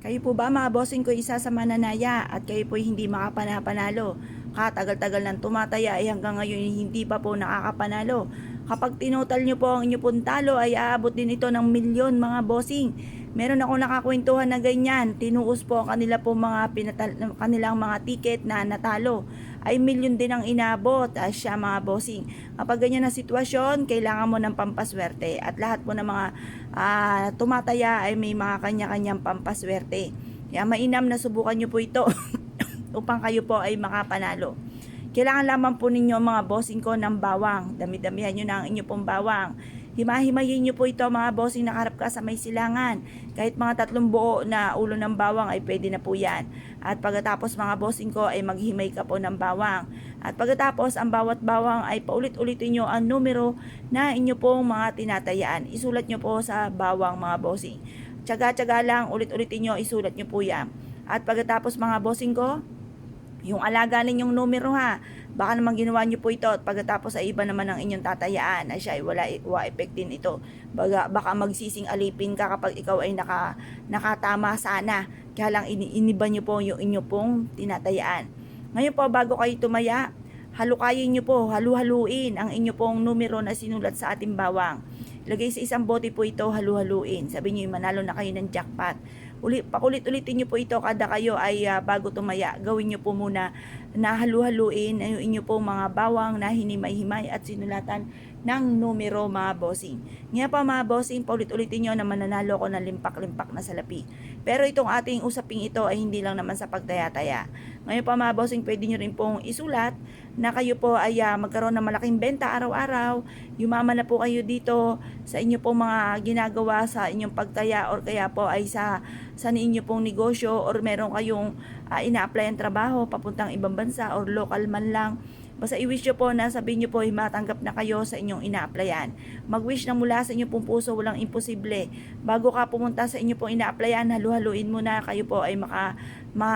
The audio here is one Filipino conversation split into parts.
Kayo po ba mga bossing ko isa sa mananaya at kayo po hindi makapanapanalo? Katagal-tagal nang tumataya ay hanggang ngayon hindi pa po nakakapanalo. Kapag tinotal nyo po ang inyo pong talo ay aabot din ito ng milyon mga bossing. Meron ako nakakwentuhan na ganyan. Tinuos po ang kanila po kanilang mga ticket na natalo. Ay milyon din ang inabot siya mga bossing. Kapag ganyan na sitwasyon, kailangan mo ng pampaswerte. At lahat po ng mga tumataya ay may mga kanya-kanyang pampaswerte. Kaya mainam na subukan nyo po ito upang kayo po ay makapanalo. Kailangan lamang po ninyo mga bossing ko ng bawang. Dami-damihan nyo na ang inyo pong bawang. Himahimayin nyo po ito mga bossing, nakarap ka sa may silangan. Kahit mga 3 buo na ulo ng bawang ay pwede na po yan. At pagkatapos mga bossing ko ay maghimay ka po ng bawang. At pagkatapos ang bawat bawang ay paulit-ulitin nyo ang numero na inyo pong mga tinatayaan. Isulat nyo po sa bawang mga bossing. Tsaga-tsaga lang, ulit-ulitin nyo, isulat nyo po yan. At pagkatapos mga bossing ko, yung alaga ninyong numero ha, baka naman ginawa nyo po ito at pagkatapos ay iba naman ang inyong tatayaan na siya ay wala effect din ito. Baka magsising alipin ka kapag ikaw ay nakatama sana, kaya lang iniba nyo po yung inyo pong tinatayaan. Ngayon po bago kayo tumaya, halukayin nyo po, halu-haluin ang inyo pong numero na sinulat sa ating bawang. Ilagay sa isang bote po ito, halu-haluin. Sabi nyo manalo na kayo ng jackpot. Pakulit-ulitin nyo po ito kada kayo ay bago tumaya. Gawin nyo po muna na halu-haluin ang inyo po mga bawang na hinimay-himay at sinulatan ng numero mga bossing. Ngayon pa mga bossing, paulit-ulitin nyo na mananalo ko ng limpak-limpak na salapi. Pero itong ating usaping ito ay hindi lang naman sa pagtaya-taya. Ngayon pa mga bossing, pwede nyo rin pong isulat na kayo po ay magkaroon ng malaking benta araw-araw. Yumaman na po kayo dito sa inyo pong mga ginagawa sa inyong pagtaya or kaya po ay sa inyo pong negosyo or meron kayong ina-apply ang trabaho papuntang ibang bansa or local man lang. Basta i-wish nyo po na sabihin nyo po ay matanggap na kayo sa inyong ina-applyan. Mag-wish na mula sa inyong pong puso, walang imposible. Bago ka pumunta sa inyong pong ina-applyan, halu-haluin muna kayo po ay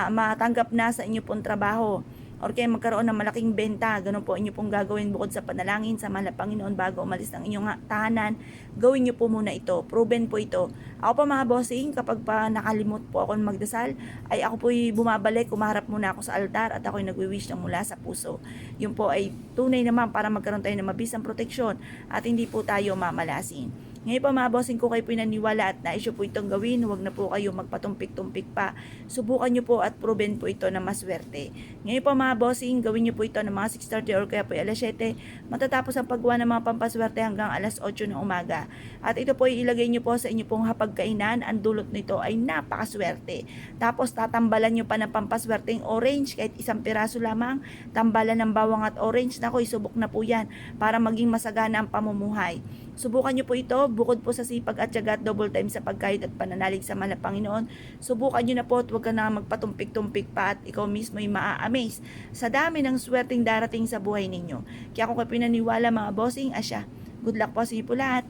matanggap na sa inyong pong trabaho. Or kaya magkaroon ng malaking benta, ganun po inyo pong gagawin bukod sa panalangin sa mahal na Panginoon bago umalis ng inyong tahanan. Gawin nyo po muna ito, proven po ito. Ako pa mga bossing, kapag pa nakalimot po ako magdasal, ay ako po'y bumabalik, kumaharap muna ako sa altar at ako'y nagwi-wish ng mula sa puso. Yun po ay tunay naman para magkaroon tayo ng mabisang proteksyon at hindi po tayo mamalasin. Ngayon pa mga bossing ko kayo pinaniwala at naisyo po itong gawin, huwag na po kayo magpatumpik-tumpik pa. Subukan nyo po at proven po ito na maswerte. Ngayon pa mga bossing, gawin nyo po ito ng mga 6:30 or kaya po 7:00. Matatapos ang paggawa ng mga pampaswerte hanggang 8:00 ng umaga. At ito po ilagay nyo po sa inyo pong hapagkainan. Ang dulot nito ay napakaswerte. Tapos tatambalan nyo pa ng pampaswerteng orange kahit 1 piraso lamang. Tambalan ng bawang at orange. Nako, isubok na po yan para maging masagana ang pamumuhay. Subukan nyo po ito, bukod po sa sipag at tiyaga at double time sa pagkahit at pananalig sa mahal na Panginoon. Subukan nyo na po at huwag ka na magpatumpik-tumpik pa at ikaw mismo ay maa-amaze sa dami ng swerteng darating sa buhay ninyo. Kaya kung kayo pinaniwala mga bossing, asya, good luck po sa inyo po lahat.